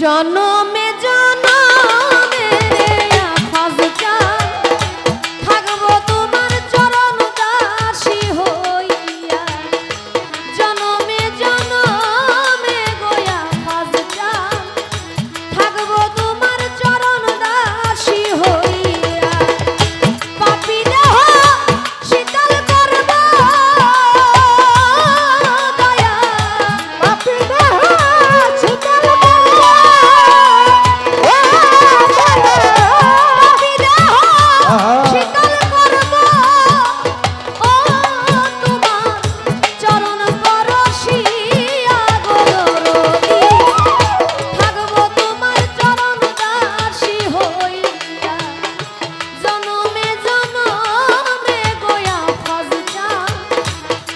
জনমে জনমে রে আফাজ চান থাকবো তোমার চরণ দাসী হইয়া। জনমে জনমে গো আফাজ চান থাকবো তোমার চরণ দাসী হইয়া। পাপী দেহ শীতল করব দয়া, পাপী দেহ শীতল করব পাপী দেহ শীতল করব ও তোমার চরণ পরশিয়া গো দরদী। থাকবো তোমার চরণ দাসী হইয়া। জনমে জনমে গো আফাজ চান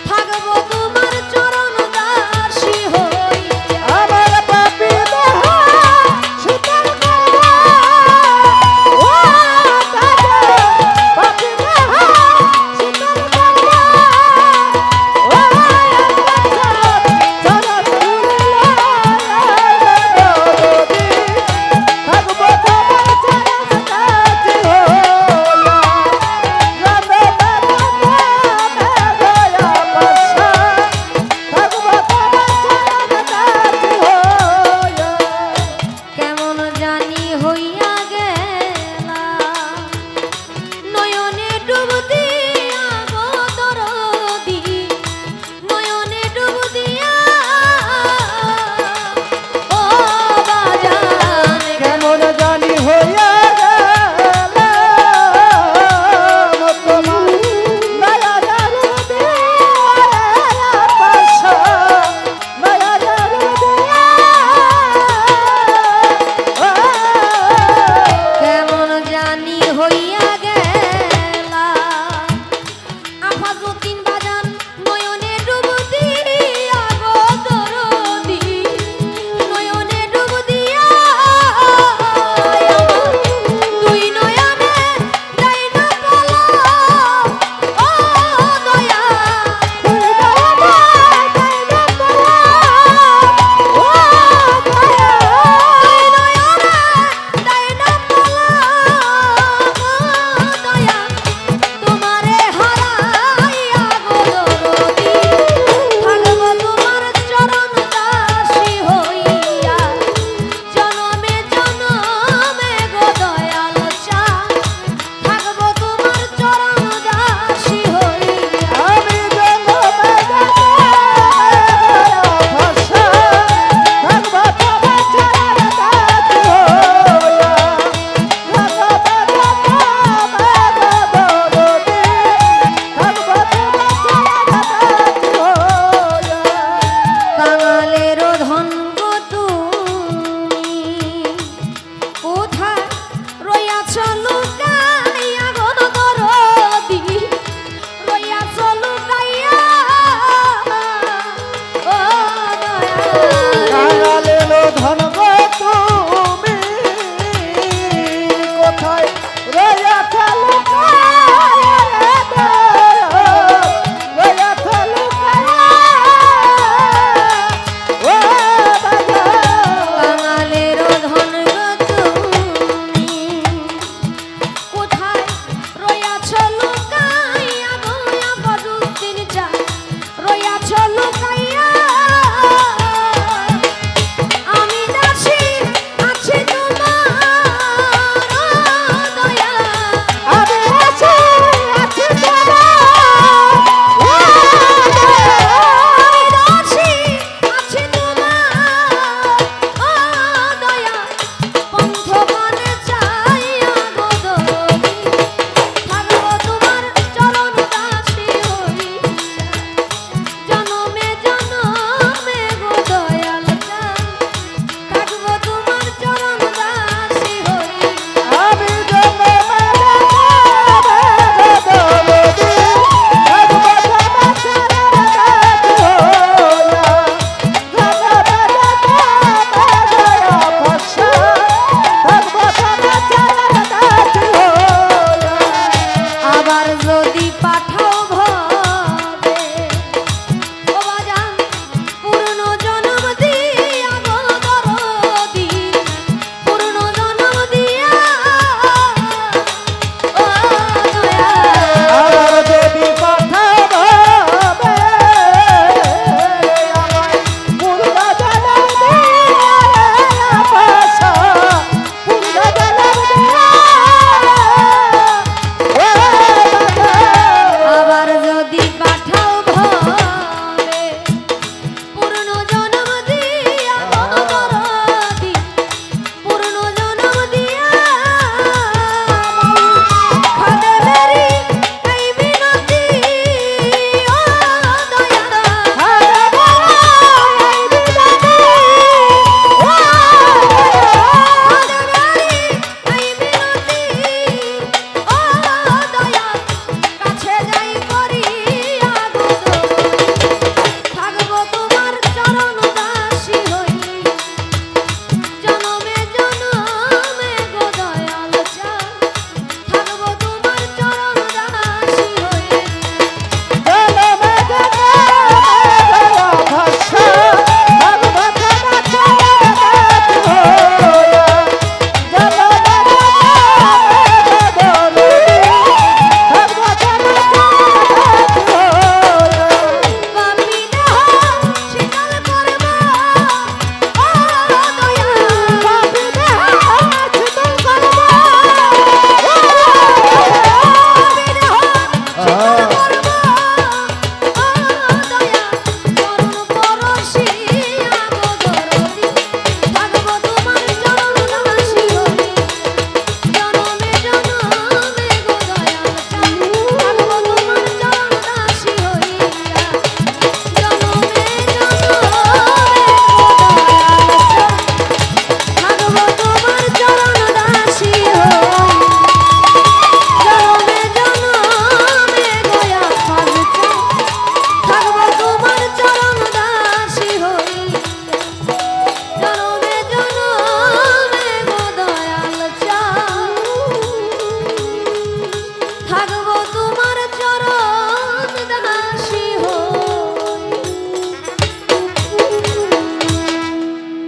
থাকবো তোমার চরণ দাসী হইয়া। আমার পাপী দেহ শীতল করব ও দাদা, পাপী দেহ শীতল করব ও চরণ তুলিয়া দরদী। থাকবো তোমার চরণ দাসী হইয়া। রাধে রাধে দয়া পাশা থাকবো তোমার চরণ দাসী হইয়া। কেমন জানি হইয়া গেলা নয়নে ডুব দিয়া গো দরদী। নয়নে ডুব দিয়া ও বাজান কেমন জানি হইয়া গেল তোমার নয়া জারু দিয়া পাশা, নয়া জারু দিয়া কেমন জানি হইয়া গেলা আফাজউদ্দিন বাজান নয়নে ডুব দিয়া গো দরদী। নয়নে ডুব দিয়া দুই নয়নে দেয় না পলক ও দয়া। দুই নয়নে দেয় না পলক ও দয়া। দুই নয়নে দেয় না পলক ও দয়া। তোমারে হারাইয়া গো দরদী। থাকবো তোমার চরণ দাসী হইয়া। জনমে জনমে গো দয়াল চান থাকবো তোমার চরণ দাসী হইয়া। আমি জনমে ভাষা থাকবো তোমার চরণ দাসী হইয়া। রাধা রাধা দরদী থাকবো তোমার চরণ দাসী হইয়া। কাঙালেরও ধন গো তুমি কোথায় রইয়াছ লুকাইয়া গো দরদী। রইয়াছ লুকাইয়া ও দয়া।